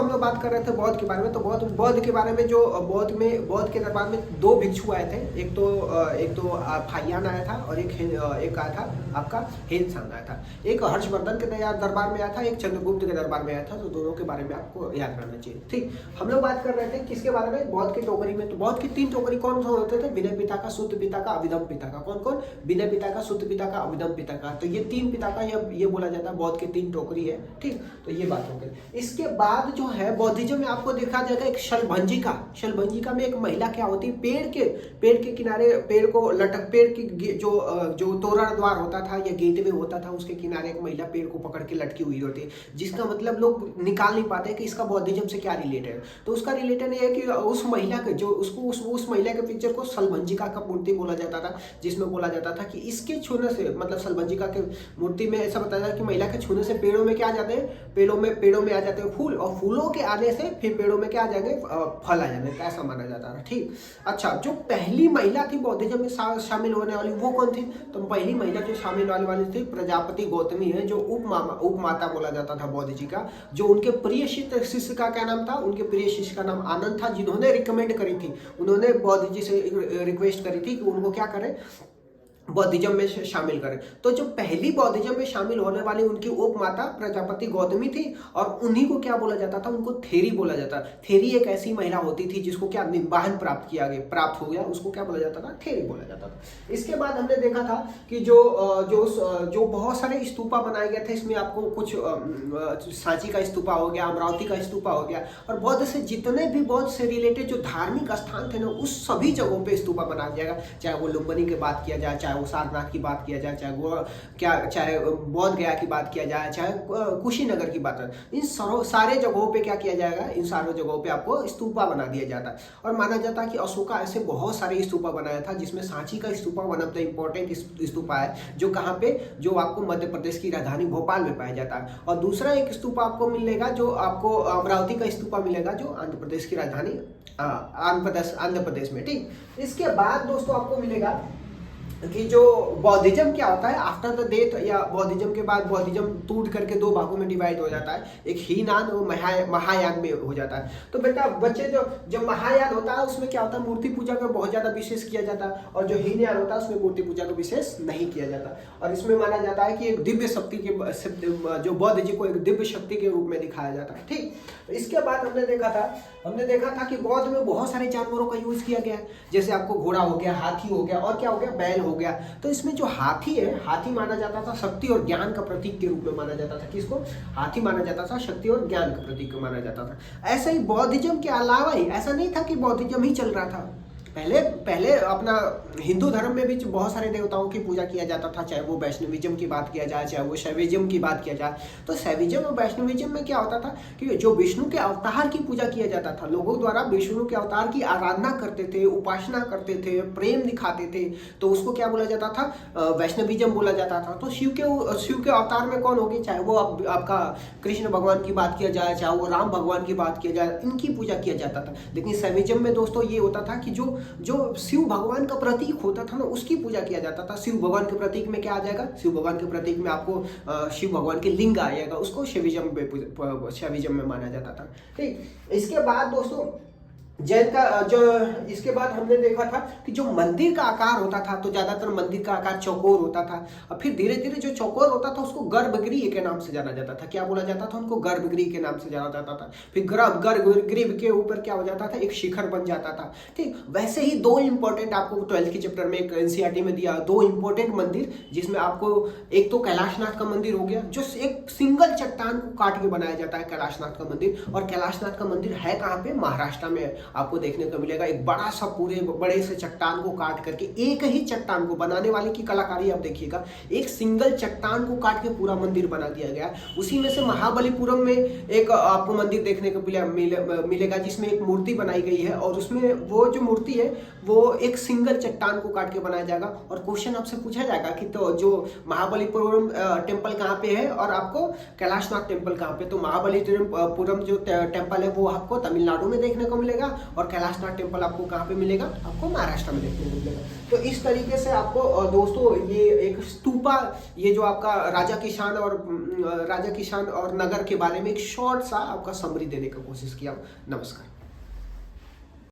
हम लोग बात कर रहे थे बौद्ध के बारे में। तो बौद्ध के बारे में जो बौद्ध के दरबार में दो भिक्षु आए थे। एक तो फाहियान आया था और एक आया था आपका हेनसांग आया था। एक हर्षवर्धन के दरबार में आया था, एक चंद्रगुप्त के दरबार में आया था। तो दोनों के बारे में आपको याद रहना चाहिए। ठीक, हम लोग बात कर रहे थे किसके बारे में, बौद्ध की टोकरी में। तो बौद्ध की 3 टोकरी कौन कौन होते थे, विनय पिता का, शुद्ध पिता का, अभिधम पिता का। कौन कौन, विनय पिता का, शुद्ध पिता का, अभिधम पिता का। तो ये 3 पिता का ये बोला जाता है, बौद्ध के 3 टोकरी है। ठीक, तो ये बात हो गई। इसके बाद जो है बौद्धिज्म में आपको देखा जाएगा एक शलभंजिका में एक महिला क्या होती है, पेड़ के किनारे, पेड़ की जो तोरण द्वार होता था या गेटवे होता था, उसके किनारे एक महिला पेड़ को पकड़ के लटकी हुई होती है, जिसका मतलब लोग निकाल नहीं पाते कि इसका बौद्धिज्म से क्या रिलेटेड है। तो उसका रिलेटेड ये है कि उस महिला के जो उस महिला के पिक्चर को शलभंजिका का मूर्ति बोला जाता था, जिसमें बोला जाता था कि इसके छूने से, मतलब शलभंजिका के मूर्ति में ऐसा बताया जाता है कि महिला के छूने से पेड़ों में क्या आ जाते हैं, पेड़ों में आ जाते हैं फूल, और फूलों के आने से फिर पेड़ों में क्या आ जाएंगे, फल आ जाएंगे। ऐसा माना जाता था। ठीक, अच्छा, जो पहली महिला थी बौद्धिज्म में शामिल होने वाली, वो कौन थी? तो पहली महिला जो शामिल होने वाली थी प्रजापति गौतमी है, जो उपमाता बोला जाता था बौद्ध जी का। जो उनके प्रिय शिष्य का क्या नाम था, उनके प्रिय शिष्य का नाम आनंद था, जिन्होंने रिकमेंड करी थी, उन्होंने बौद्ध जी से रिक्वेस्ट करी थी कि उनको क्या करें, बौद्धिज्म में शामिल करें। तो जो पहली बौद्धिज्म में शामिल होने वाली उनकी उपमाता प्रजापति गौतमी थी, और उन्हीं को क्या बोला जाता था, उनको थेरी बोला जाता। थेरी एक ऐसी महिला होती थी जिसको क्या निम्बाहन प्राप्त हो गया, उसको क्या बोला जाता था, थेरी बोला जाता था। इसके बाद हमने देखा था कि जो बहुत सारे स्तूपा बनाए गए थे, इसमें आपको कुछ सांची का स्तूपा हो गया, अमरावती का स्तूपा हो गया, और बौद्ध से जितने भी बौद्ध से रिलेटेड जो धार्मिक स्थान थे ना, उस सभी जगहों पे स्तूपा बनाया जाएगा। चाहे वो लुम्बिनी की बात किया जाए, चाहे वो सारनाथ की बात किया जाए, चाहे बौद्ध गया की बात किया जाए, चाहे कुशीनगर की बात है, इन सारे जगहों पे क्या किया जाएगा, इन सारे जगहों पे आपको स्तूपा बना दिया जाता है। और माना जाता है कि अशोका ऐसे बहुत सारे स्तूपा बनाया था, जिसमें सांची का stupa one of the important stupa है, जो कहाँ पे, जो आपको मध्य प्रदेश की राजधानी भोपाल में पाया जाता है। और दूसरा एक स्तूपा आपको मिलेगा, जो आपको अमरावती का स्तूपा मिलेगा, जो आंध्र प्रदेश की राजधानी आंध्र प्रदेश में। ठीक, इसके बाद दोस्तों आपको मिलेगा कि जो बौद्धिज्म क्या होता है आफ्टर द डेथ, या बौद्धिज्म के बाद बौद्धिज्म टूट करके 2 भागों में डिवाइड हो जाता है, एक हीनान और महायान में हो जाता है। तो बेटा बच्चे, जो महायान होता है उसमें क्या होता है, मूर्ति पूजा का बहुत ज्यादा विशेष किया जाता है, और जो हीनयान होता है उसमें मूर्ति पूजा का विशेष नहीं किया जाता। और इसमें माना जाता है कि एक दिव्य शक्ति के, जो बौद्ध जी को एक दिव्य शक्ति के रूप में दिखाया जाता है। ठीक, तो इसके बाद हमने देखा था कि बौद्ध में बहुत सारे जानवरों का यूज किया गया है, जैसे आपको घोड़ा हो गया, हाथी हो गया, और क्या हो गया, बैल हो गया। तो इसमें जो हाथी है, हाथी माना जाता था शक्ति और ज्ञान का प्रतीक के रूप में माना जाता था। किसको? हाथी माना जाता था शक्ति और ज्ञान का प्रतीक माना जाता था। ऐसा ही बौद्धिज्म के अलावा ही, ऐसा नहीं था कि बौद्धिज्म ही चल रहा था, पहले अपना हिंदू धर्म में भी बहुत सारे देवताओं की पूजा किया जाता था, चाहे वो वैष्णविज्म की बात किया जाए, चाहे वो शैविज्म की बात किया जाए। तो शैविज्म और वैष्णविज्म में क्या होता था कि जो विष्णु के अवतार की पूजा किया जाता था, लोगों द्वारा विष्णु के अवतार की आराधना करते थे, उपासना करते थे, प्रेम दिखाते थे, तो उसको क्या बोला जाता था, वैष्णविज्म बोला जाता था। तो शिव के अवतार में कौन होगी, चाहे वो आपका कृष्ण भगवान की बात किया जाए, चाहे वो राम भगवान की बात किया जाए, इनकी पूजा किया जाता था। लेकिन शैविज्म में दोस्तों ये होता था कि जो शिव भगवान का प्रतीक होता था ना, उसकी पूजा किया जाता था। शिव भगवान के प्रतीक में क्या आ जाएगा, शिव भगवान के प्रतीक में आपको शिव भगवान के लिंग आएगा, उसको शैविज्म में माना जाता था। ठीक, इसके बाद दोस्तों इसके बाद हमने देखा था कि जो मंदिर का आकार होता था, तो ज्यादातर मंदिर का आकार चौकोर होता था, और फिर धीरे धीरे जो चौकोर होता था उसको गर्भगृह के नाम से जाना जाता था। क्या बोला जाता था उनको? गर्भगृह के नाम से जाना जाता था। फिर गर्भगृह के ऊपर क्या हो जाता था, एक शिखर बन जाता था। ठीक, वैसे ही 2 इंपॉर्टेंट आपको 12th के चैप्टर में एक एनसीईआरटी में दिया, 2 इंपॉर्टेंट मंदिर, जिसमें आपको एक तो कैलाशनाथ का मंदिर हो गया, जो एक सिंगल चट्टान को काट के बनाया जाता है, कैलाशनाथ का मंदिर। और कैलाशनाथ का मंदिर है कहाँ पे? महाराष्ट्र में आपको देखने को मिलेगा। एक बड़ा सा पूरे बड़े से चट्टान को काट करके, एक ही चट्टान को बनाने वाले की कलाकारी आप देखिएगा, एक सिंगल चट्टान को काट के पूरा मंदिर बना दिया गया। उसी में से महाबलीपुरम में एक आपको मंदिर देखने को मिलेगा, जिसमें एक मूर्ति बनाई गई है, और उसमें वो जो मूर्ति है वो एक सिंगल चट्टान को काट के बनाया जाएगा। और क्वेश्चन आपसे पूछा जाएगा कि तो जो महाबलीपुरम टेम्पल कहाँ पे है और आपको कैलाशनाथ टेम्पल कहाँ पे? तो महाबलीपुरम जो टेम्पल है वो आपको तमिलनाडु में देखने को मिलेगा, और कैलाशनाथ टेम्पल आपको कहाँ पे मिलेगा, आपको महाराष्ट्र में देखने को मिलेगा। तो इस तरीके से आपको दोस्तों ये एक स्तूपा, ये जो आपका राजा किशान और नगर के बारे में एक शॉर्ट सा आपका समरी देने का कोशिश किया। नमस्कार।